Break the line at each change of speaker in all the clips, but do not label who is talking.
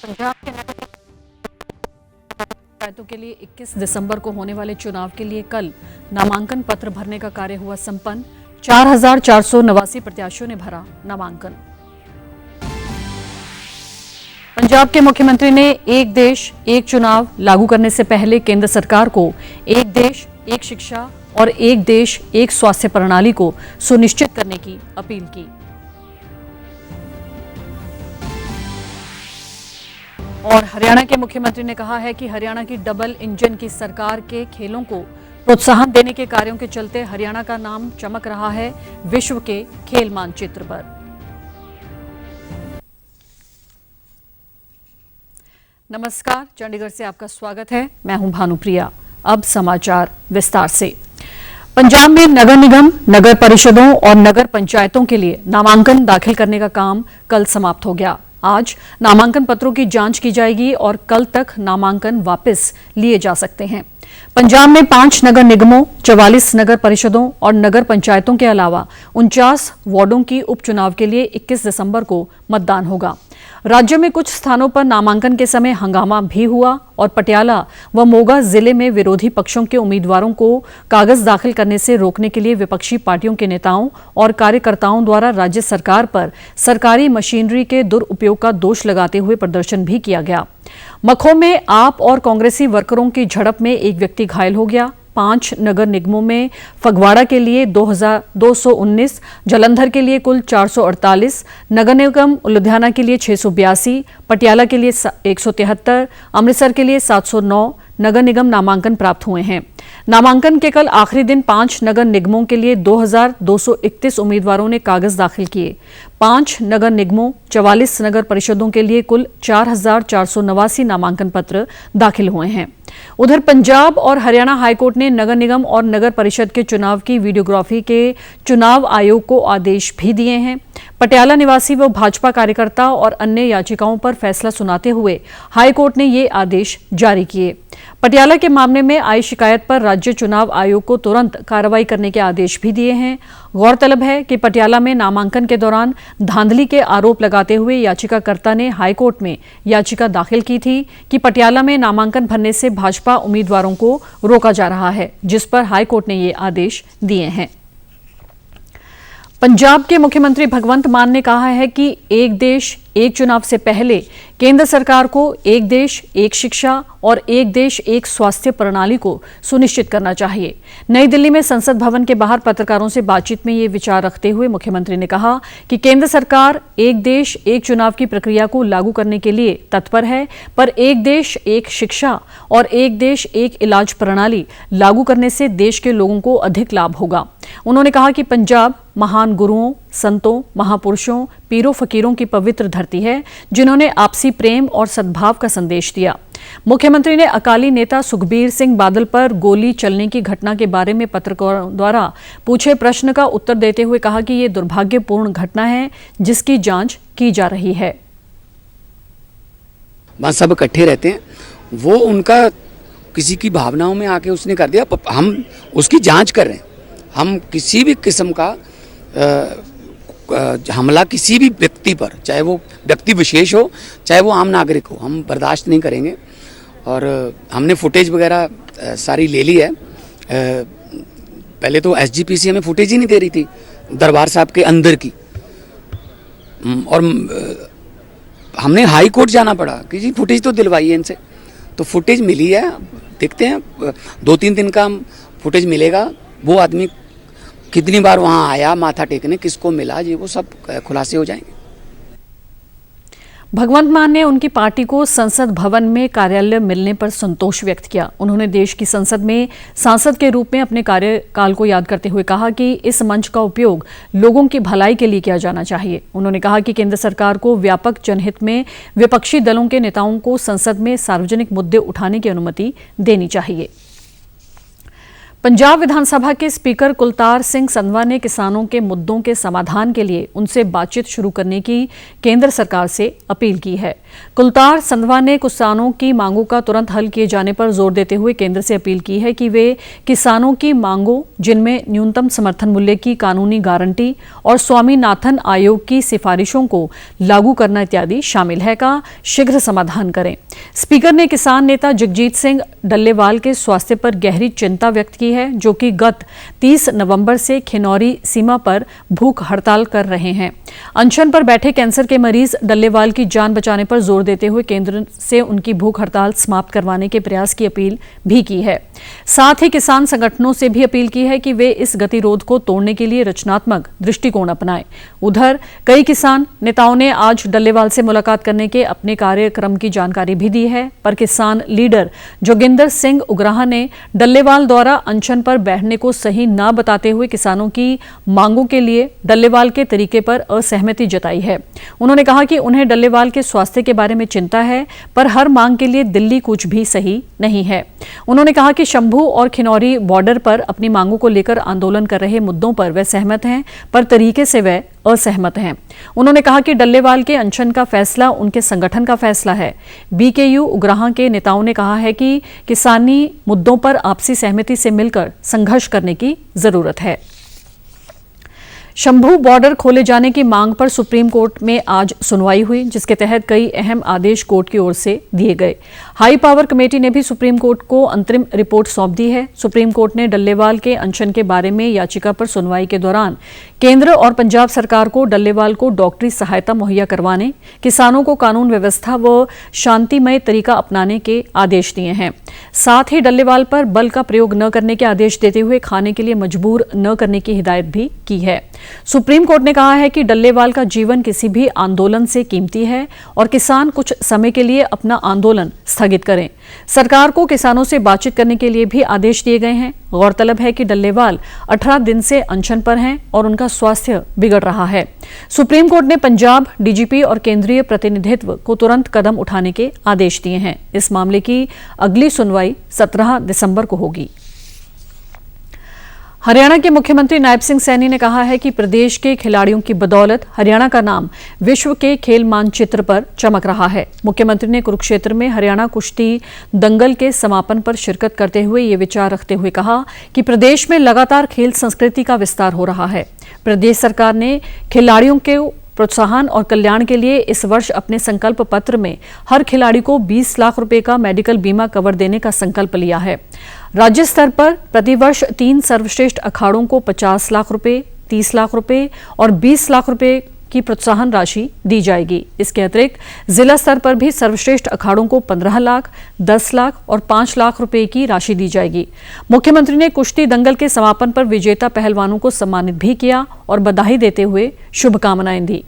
पंजाब के नगर पंचायतों के लिए 21 दिसंबर को होने वाले चुनाव के लिए कल नामांकन पत्र भरने का कार्य हुआ संपन्न। 4,489 प्रत्याशियों ने भरा नामांकन। पंजाब के मुख्यमंत्री ने एक देश एक चुनाव लागू करने से पहले केंद्र सरकार को एक देश एक शिक्षा और एक देश एक स्वास्थ्य प्रणाली को सुनिश्चित करने की अपील की। और हरियाणा के मुख्यमंत्री ने कहा है कि हरियाणा की डबल इंजन की सरकार के खेलों को प्रोत्साहन देने के कार्यों के चलते हरियाणा का नाम चमक रहा है विश्व के खेल मानचित्र पर। नमस्कार, चंडीगढ़ से आपका स्वागत है। मैं हूं भानुप्रिया। अब समाचार विस्तार से। पंजाब में नगर निगम, नगर परिषदों और नगर पंचायतों के लिए नामांकन दाखिल करने का काम कल समाप्त हो गया। आज नामांकन पत्रों की जांच की जाएगी और कल तक नामांकन वापस लिए जा सकते हैं। पंजाब में 5 नगर निगमों, 44 नगर परिषदों और नगर पंचायतों के अलावा 49 वार्डों की उपचुनाव के लिए 21 दिसंबर को मतदान होगा। राज्य में कुछ स्थानों पर नामांकन के समय हंगामा भी हुआ और पटियाला व मोगा जिले में विरोधी पक्षों के उम्मीदवारों को कागज दाखिल करने से रोकने के लिए विपक्षी पार्टियों के नेताओं और कार्यकर्ताओं द्वारा राज्य सरकार पर सरकारी मशीनरी के दुरुपयोग का दोष लगाते हुए प्रदर्शन भी किया गया। मखो में आप और कांग्रेसी वर्करों की झड़प में एक व्यक्ति घायल हो गया। 5 नगर निगमों में फगवाड़ा के लिए 219, जालंधर के लिए कुल 448, नगर निगम लुधियाना के लिए 682, पटियाला के लिए 173, अमृतसर के लिए 709 नगर निगम नामांकन प्राप्त हुए हैं। नामांकन के कल आखिरी दिन 5 नगर निगमों के लिए 2,231 उम्मीदवारों ने कागज दाखिल किए। 5 नगर निगमों, 44 नगर परिषदों के लिए कुल 4,489 नामांकन पत्र दाखिल हुए हैं। उधर पंजाब और हरियाणा हाईकोर्ट ने नगर निगम और नगर परिषद के चुनाव की वीडियोग्राफी के चुनाव आयोग को आदेश भी दिए हैं। पटियाला निवासी व भाजपा कार्यकर्ता और अन्य याचिकाओं पर फैसला सुनाते हुए हाईकोर्ट ने ये आदेश जारी किए। पटियाला के मामले में आई शिकायत पर राज्य चुनाव आयोग को तुरंत कार्रवाई करने के आदेश भी दिए हैं। गौरतलब है कि पटियाला में नामांकन के दौरान धांधली के आरोप लगाते हुए याचिकाकर्ता ने हाईकोर्ट में याचिका दाखिल की थी कि पटियाला में नामांकन भरने से भाजपा उम्मीदवारों को रोका जा रहा है, जिस पर हाईकोर्ट ने ये आदेश दिए हैं। पंजाब के मुख्यमंत्री भगवंत मान ने कहा है कि एक देश एक चुनाव से पहले केंद्र सरकार को एक देश एक शिक्षा और एक देश एक स्वास्थ्य प्रणाली को सुनिश्चित करना चाहिए। नई दिल्ली में संसद भवन के बाहर पत्रकारों से बातचीत में ये विचार रखते हुए मुख्यमंत्री ने कहा कि केंद्र सरकार एक देश एक चुनाव की प्रक्रिया को लागू करने के लिए तत्पर है, पर एक देश एक शिक्षा और एक देश एक इलाज प्रणाली लागू करने से देश के लोगों को अधिक लाभ होगा। उन्होंने कहा कि पंजाब महान गुरुओं, संतों, महापुरुषों, पीरों फकीरों की पवित्र धरती है, जिन्होंने आपसी प्रेम और सद्भाव का संदेश दिया। मुख्यमंत्री ने अकाली नेता सुखबीर सिंह बादल पर गोली चलने की घटना के बारे में पत्रकारों द्वारा पूछे प्रश्न का उत्तर देते हुए कहा कि ये दुर्भाग्यपूर्ण घटना है, जिसकी जांच की जा रही है।
वहाँ सब इकट्ठे रहते हैं, वो उनका किसी की भावनाओं में आके उसने कर दिया, हम उसकी जांच कर रहे हैं। हम किसी भी किस्म का हमला किसी भी व्यक्ति पर, चाहे वो व्यक्ति विशेष हो चाहे वो आम नागरिक हो, हम बर्दाश्त नहीं करेंगे। और हमने फुटेज वगैरह सारी ले ली है। पहले तो एसजीपीसी हमें फुटेज ही नहीं दे रही थी दरबार साहब के अंदर की, और हमने हाई कोर्ट जाना पड़ा कि जी फुटेज तो दिलवाइए इनसे। तो फुटेज मिली है, देखते हैं 2-3 दिन का फुटेज मिलेगा। वो आदमी कितनी बार वहां आया माथा टेकने, किसको मिला, जी वो सब खुलासे हो जाएंगे।
भगवंत मान ने उनकी पार्टी को संसद भवन में कार्यालय मिलने पर संतोष व्यक्त किया। उन्होंने देश की संसद में सांसद के रूप में अपने कार्यकाल को याद करते हुए कहा कि इस मंच का उपयोग लोगों की भलाई के लिए किया जाना चाहिए। उन्होंने कहा कि केंद्र सरकार को व्यापक जनहित में विपक्षी दलों के नेताओं को संसद में सार्वजनिक मुद्दे उठाने की अनुमति देनी चाहिए। पंजाब विधानसभा के स्पीकर कुलतार सिंह संधवा ने किसानों के मुद्दों के समाधान के लिए उनसे बातचीत शुरू करने की केंद्र सरकार से अपील की है। कुलतार संधवा ने किसानों की मांगों का तुरंत हल किए जाने पर जोर देते हुए केंद्र से अपील की है कि वे किसानों की मांगों, जिनमें न्यूनतम समर्थन मूल्य की कानूनी गारंटी और स्वामीनाथन आयोग की सिफारिशों को लागू करना इत्यादि शामिल है, का शीघ्र समाधान करें। स्पीकर ने किसान नेता जगजीत सिंह डल्लेवाल के स्वास्थ्य पर गहरी चिंता व्यक्त की है, जो कि गत 30 नवंबर से खिनौरी सीमा पर भूख हड़ताल कर रहे हैं। अनशन पर बैठे कैंसर के मरीज डल्लेवाल की जान बचाने पर जोर देते हुए केंद्र से उनकी भूख हड़ताल समाप्त करवाने के प्रयास की अपील भी की है। साथ ही किसान संगठनों से भी अपील की है कि वे इस गतिरोध को तोड़ने के लिए रचनात्मक दृष्टिकोण अपनाएं। उधर कई किसान नेताओं ने आज डल्लेवाल से मुलाकात करने के अपने कार्यक्रम की जानकारी भी दी है, पर किसान लीडर जोगिंदर सिंह उग्राहा ने डल्लेवाल द्वारा अनशन पर बैठने को सही न बताते हुए किसानों की मांगों के लिए डल्लेवाल के तरीके पर असहमति जताई है। उन्होंने कहा कि उन्हें डल्लेवाल के स्वास्थ्य के बारे में चिंता है, पर हर मांग के लिए दिल्ली कुछ भी सही नहीं है। उन्होंने कहा कि शंभू और खिनौरी बॉर्डर पर अपनी मांगों को लेकर आंदोलन कर रहे मुद्दों पर वे सहमत हैं, पर तरीके से वे असहमत हैं। उन्होंने कहा कि डल्लेवाल के अनशन का फैसला उनके संगठन का फैसला है। बीकेयू उग्राहा के नेताओं ने कहा है कि किसानी मुद्दों पर आपसी सहमति से मिलकर संघर्ष करने की जरूरत है। शंभू बॉर्डर खोले जाने की मांग पर सुप्रीम कोर्ट में आज सुनवाई हुई, जिसके तहत कई अहम आदेश कोर्ट की ओर से दिए गए। हाई पावर कमेटी ने भी सुप्रीम कोर्ट को अंतरिम रिपोर्ट सौंप दी है। सुप्रीम कोर्ट ने डल्लेवाल के अनशन के बारे में याचिका पर सुनवाई के दौरान केंद्र और पंजाब सरकार को डल्लेवाल को डॉक्टरी सहायता मुहैया करवाने, किसानों को कानून व्यवस्था व शांतिमय तरीका अपनाने के आदेश दिए हैं। साथ ही डल्लेवाल पर बल का प्रयोग न करने के आदेश देते हुए खाने के लिए मजबूर न करने की हिदायत भी की है। सुप्रीम कोर्ट ने कहा है कि डल्लेवाल का जीवन किसी भी आंदोलन से कीमती है और किसान कुछ समय के लिए अपना आंदोलन स्थगित करें। सरकार को किसानों से बातचीत करने के लिए भी आदेश दिए गए हैं। गौरतलब है कि डल्लेवाल 18 दिन से अनशन पर हैं और उनका स्वास्थ्य बिगड़ रहा है। सुप्रीम कोर्ट ने पंजाब डीजीपी और केंद्रीय प्रतिनिधित्व को तुरंत कदम उठाने के आदेश दिए हैं। इस मामले की अगली सुनवाई 17 दिसंबर को होगी। हरियाणा के मुख्यमंत्री नायब सिंह सैनी ने कहा है कि प्रदेश के खिलाड़ियों की बदौलत हरियाणा का नाम विश्व के खेल मानचित्र पर चमक रहा है। मुख्यमंत्री ने कुरुक्षेत्र में हरियाणा कुश्ती दंगल के समापन पर शिरकत करते हुए ये विचार रखते हुए कहा कि प्रदेश में लगातार खेल संस्कृति का विस्तार हो रहा है। प्रदेश सरकार ने खिलाड़ियों के प्रोत्साहन और कल्याण के लिए इस वर्ष अपने संकल्प पत्र में हर खिलाड़ी को 20 लाख रुपए का मेडिकल बीमा कवर देने का संकल्प लिया है। राज्य स्तर पर प्रतिवर्ष 3 सर्वश्रेष्ठ अखाड़ों को 50 लाख रुपए, 30 लाख रुपए और 20 लाख रुपए की प्रोत्साहन राशि दी जाएगी। इसके अतिरिक्त जिला स्तर पर भी सर्वश्रेष्ठ अखाड़ों को 15 लाख, 10 लाख और 5 लाख रुपए की राशि दी जाएगी। मुख्यमंत्री ने कुश्ती दंगल के समापन पर विजेता पहलवानों को सम्मानित भी किया और बधाई देते हुए शुभकामनाएं दी।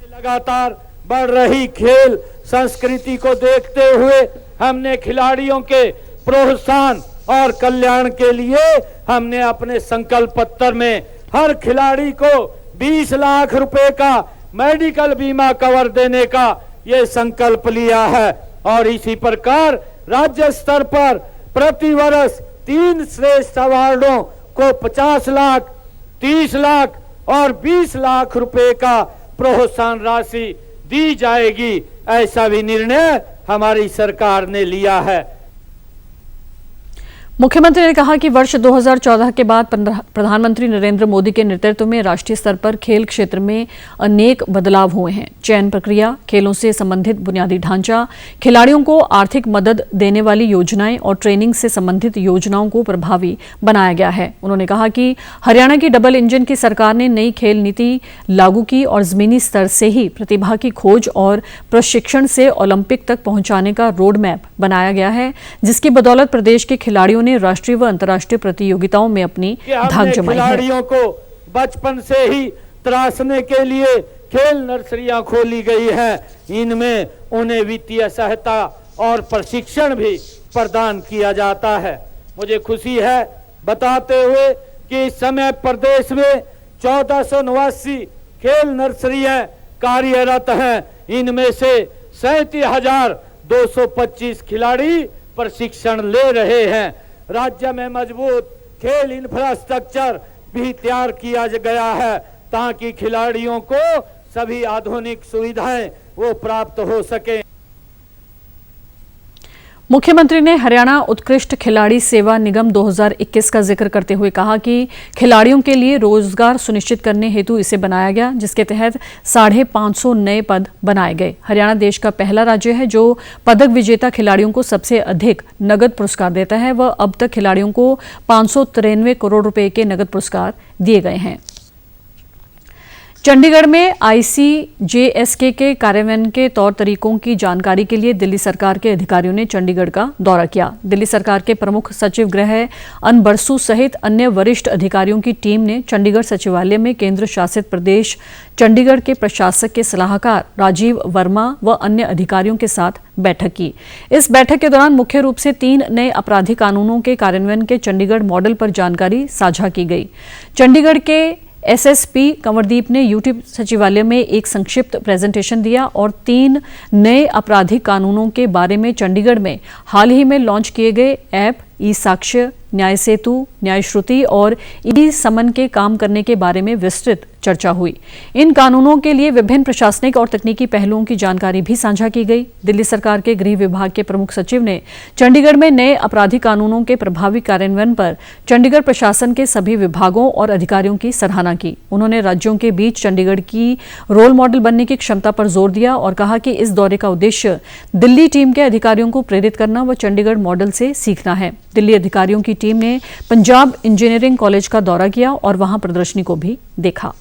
लगातार बढ़ रही खेल संस्कृति को देखते हुए हमने खिलाड़ियों के प्रोत्साहन और कल्याण के लिए हमने अपने संकल्प पत्र में हर खिलाड़ी को 20 लाख रुपए का मेडिकल बीमा कवर देने का ये संकल्प लिया है। और इसी प्रकार राज्य स्तर पर प्रतिवर्ष 3 श्रेष्ठ अवार्डों को 50 लाख, 30 लाख और 20 लाख रुपए का प्रोत्साहन राशि दी जाएगी। ऐसा भी निर्णय हमारी सरकार ने लिया है।
मुख्यमंत्री ने कहा कि वर्ष 2014 के बाद प्रधानमंत्री नरेंद्र मोदी के नेतृत्व में राष्ट्रीय स्तर पर खेल क्षेत्र में अनेक बदलाव हुए हैं। चयन प्रक्रिया, खेलों से संबंधित बुनियादी ढांचा, खिलाड़ियों को आर्थिक मदद देने वाली योजनाएं और ट्रेनिंग से संबंधित योजनाओं को प्रभावी बनाया गया है। उन्होंने कहा कि हरियाणा की डबल इंजन की सरकार ने नई खेल नीति लागू की और जमीनी स्तर से ही प्रतिभा की खोज और प्रशिक्षण से ओलंपिक तक पहुंचाने का रोड मैप बनाया गया है, जिसकी बदौलत प्रदेश के खिलाड़ियों राष्ट्रीय व अंतर्राष्ट्रीय प्रतियोगिताओं में अपनी धाक जमाई है।
खिलाड़ियों को बचपन से ही तराशने के लिए खेल नर्सरियां खोली गई हैं। इनमें उन्हें वित्तीय सहायता और प्रशिक्षण भी प्रदान किया जाता है। मुझे खुशी है बताते हुए कि इस समय प्रदेश में 1489 खेल नर्सरियां कार्यरत हैं। इनमें से 37,225 खिलाड़ी प्रशिक्षण ले रहे हैं। राज्य में मजबूत खेल इंफ्रास्ट्रक्चर भी तैयार किया गया है ताकि खिलाड़ियों को सभी आधुनिक सुविधाएं वो प्राप्त हो सके।
मुख्यमंत्री ने हरियाणा उत्कृष्ट खिलाड़ी सेवा निगम 2021 का जिक्र करते हुए कहा कि खिलाड़ियों के लिए रोजगार सुनिश्चित करने हेतु इसे बनाया गया, जिसके तहत 550 नए पद बनाए गए। हरियाणा देश का पहला राज्य है जो पदक विजेता खिलाड़ियों को सबसे अधिक नगद पुरस्कार देता है। वह अब तक खिलाड़ियों को 593 करोड़ रुपए के नगद पुरस्कार दिए गए हैं। चंडीगढ़ में ICJSK के कार्यान्वयन के तौर तरीकों की जानकारी के लिए दिल्ली सरकार के अधिकारियों ने चंडीगढ़ का दौरा किया। दिल्ली सरकार के प्रमुख सचिव गृह अन बरसू सहित अन्य वरिष्ठ अधिकारियों की टीम ने चंडीगढ़ सचिवालय में केंद्र शासित प्रदेश चंडीगढ़ के प्रशासक के सलाहकार राजीव वर्मा व अन्य अधिकारियों के साथ बैठक की। इस बैठक के दौरान मुख्य रूप से 3 नए आपराधिक कानूनों के कार्यान्वयन के चंडीगढ़ मॉडल पर जानकारी साझा की गई। चंडीगढ़ के SSP कंवरदीप ने यूटी सचिवालय में एक संक्षिप्त प्रेजेंटेशन दिया और 3 नए आपराधिक कानूनों के बारे में चंडीगढ़ में हाल ही में लॉन्च किए गए ऐप ई-साक्ष्य, न्याय सेतु, न्याय श्रुति और ई-समन के काम करने के बारे में विस्तृत चर्चा हुई। इन कानूनों के लिए विभिन्न प्रशासनिक और तकनीकी पहलुओं की जानकारी भी साझा की गई। दिल्ली सरकार के गृह विभाग के प्रमुख सचिव ने चंडीगढ़ में नए आपराधिक कानूनों के प्रभावी कार्यान्वयन पर चंडीगढ़ प्रशासन के सभी विभागों और अधिकारियों की सराहना की। उन्होंने राज्यों के बीच चंडीगढ़ की रोल मॉडल बनने की क्षमता पर जोर दिया और कहा कि इस दौरे का उद्देश्य दिल्ली टीम के अधिकारियों को प्रेरित करना व चंडीगढ़ मॉडल से सीखना है। दिल्ली अधिकारियों की टीम ने पंजाब इंजीनियरिंग कॉलेज का दौरा किया और वहां प्रदर्शनी को भी देखा।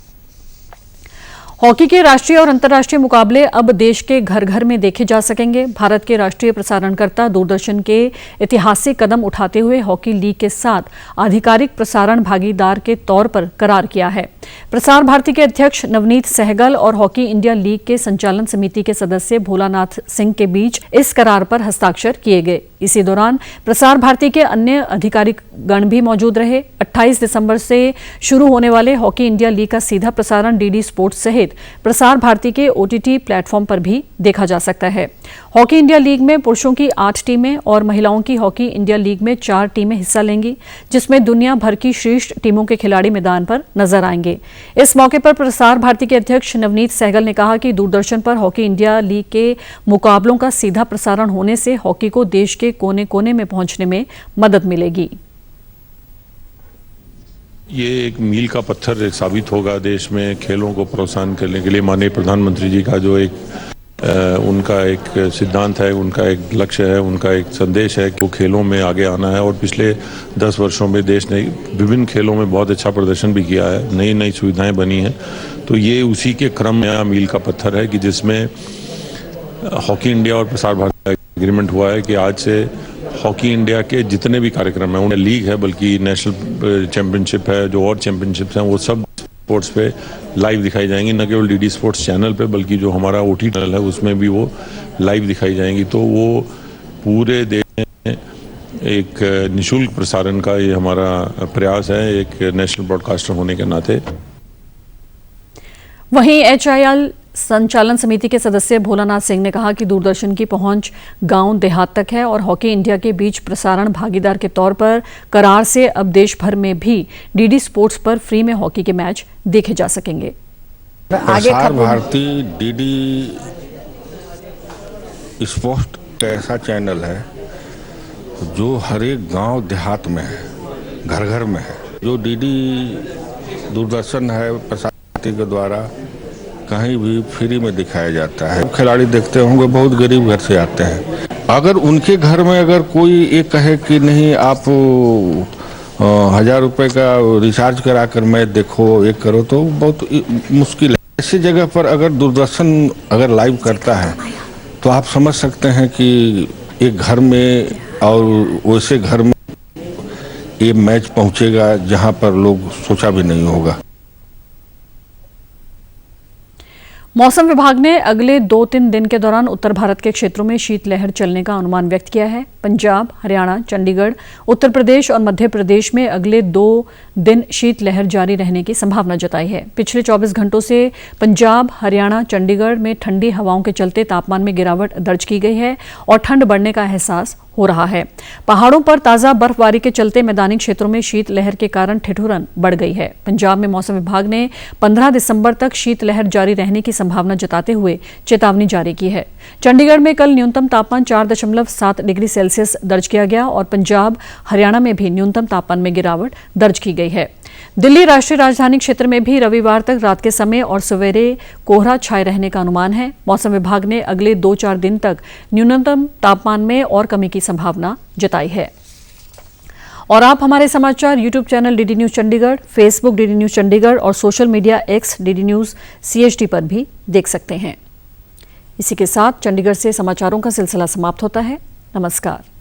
हॉकी के राष्ट्रीय और अंतर्राष्ट्रीय मुकाबले अब देश के घर घर में देखे जा सकेंगे। भारत के राष्ट्रीय प्रसारणकर्ता दूरदर्शन के ऐतिहासिक कदम उठाते हुए हॉकी लीग के साथ आधिकारिक प्रसारण भागीदार के तौर पर करार किया है। प्रसार भारती के अध्यक्ष नवनीत सहगल और हॉकी इंडिया लीग के संचालन समिति के सदस्य भोलानाथ सिंह के बीच इस करार पर हस्ताक्षर किए गए। इसी दौरान प्रसार भारती के अन्य अधिकारिक गण भी मौजूद रहे। 28 दिसंबर से शुरू होने वाले हॉकी इंडिया लीग का सीधा प्रसारण डीडी स्पोर्ट्स सहित प्रसार भारती के OTT प्लेटफॉर्म पर भी देखा जा सकता है। हॉकी इंडिया लीग में पुरुषों की 8 टीमें और महिलाओं की हॉकी इंडिया लीग में 4 टीमें हिस्सा लेंगी, जिसमें दुनिया भर की शीर्ष टीमों के खिलाड़ी मैदान पर नजर आएंगे। इस मौके पर प्रसार भारती के अध्यक्ष नवनीत सहगल ने कहा कि दूरदर्शन पर हॉकी इंडिया लीग के मुकाबलों का सीधा प्रसारण होने से हॉकी को देश के कोने कोने में पहुंचने में मदद मिलेगी।
ये एक मील का पत्थर साबित होगा देश में खेलों को प्रोत्साहन करने के लिए। माननीय प्रधानमंत्री जी का जो उनका एक सिद्धांत है, उनका एक लक्ष्य है, उनका एक संदेश है कि वो खेलों में आगे आना है। और पिछले 10 वर्षों में देश ने विभिन्न खेलों में बहुत अच्छा प्रदर्शन भी किया है, नई नई सुविधाएं बनी हैं। तो ये उसी के क्रम में मील का पत्थर है कि जिसमें हॉकी इंडिया और प्रसार भारती का एग्रीमेंट हुआ है कि आज से हॉकी इंडिया के जितने भी कार्यक्रम हैं, उन्हें लीग है बल्कि नेशनल चैंपियनशिप है, जो और चैंपियनशिप्स हैं, वो सब स्पोर्ट्स पे लाइव दिखाई जाएंगी। न केवल डीडी स्पोर्ट्स चैनल पे बल्कि जो हमारा OTT चैनल है उसमें भी वो लाइव दिखाई जाएंगी। तो वो पूरे देश में एक निःशुल्क प्रसारण का ये हमारा प्रयास है, एक नेशनल ब्रॉडकास्टर होने के नाते।
वहीं HIL संचालन समिति के सदस्य भोलानाथ सिंह ने कहा कि दूरदर्शन की पहुंच गांव देहात तक है और हॉकी इंडिया के बीच प्रसारण भागीदार के तौर पर करार से अब देश भर में भी डीडी स्पोर्ट्स पर फ्री में हॉकी के मैच देखे जा सकेंगे।
प्रसार भारती डीडी स्पोर्ट्स ऐसा चैनल है जो हर एक गांव देहात में है, घर घर में है। जो डीडी दूरदर्शन है प्रसार भारती के द्वारा कहीं भी फ्री में दिखाया जाता है। खिलाड़ी देखते होंगे बहुत गरीब घर से आते हैं। अगर उनके घर में अगर कोई ये कहे कि नहीं आप 1000 रुपये का रिचार्ज करा कर मैच देखो, ये करो, तो बहुत मुश्किल है। ऐसी जगह पर अगर दूरदर्शन अगर लाइव करता है तो आप समझ सकते हैं कि एक घर में और वैसे घर में ये मैच पहुंचेगा जहां पर लोग सोचा भी नहीं होगा।
मौसम विभाग ने अगले 2-3 दिन के दौरान उत्तर भारत के क्षेत्रों में शीतलहर चलने का अनुमान व्यक्त किया है। पंजाब, हरियाणा, चंडीगढ़, उत्तर प्रदेश और मध्य प्रदेश में अगले 2 दिन शीतलहर जारी रहने की संभावना जताई है। पिछले 24 घंटों से पंजाब, हरियाणा, चंडीगढ़ में ठंडी हवाओं के चलते तापमान में गिरावट दर्ज की गई है और ठंड बढ़ने का एहसास हो रहा है। पहाड़ों पर ताजा बर्फबारी के चलते मैदानी क्षेत्रों में शीतलहर के कारण ठिठुरन बढ़ गई है। पंजाब में मौसम विभाग ने 15 दिसंबर तक शीतलहर जारी रहने की संभावना जताते हुए चेतावनी जारी की है। चंडीगढ़ में कल न्यूनतम तापमान 4.7 डिग्री सेल्सियस दर्ज किया गया और पंजाब हरियाणा में भी न्यूनतम तापमान में गिरावट दर्ज की गई है। दिल्ली राष्ट्रीय राजधानी क्षेत्र में भी रविवार तक रात के समय और सवेरे कोहरा छाए रहने का अनुमान है। मौसम विभाग ने अगले 2-4 दिन तक न्यूनतम तापमान में और कमी की संभावना जताई है। और आप हमारे समाचार YouTube channel DD news Chandigarh, Facebook DD news Chandigarh और social media X DD news CHD पर भी देख सकते हैं। इसी के साथ चंडीगढ़ से समाचारों का सिलसिला समाप्त होता है। नमस्कार।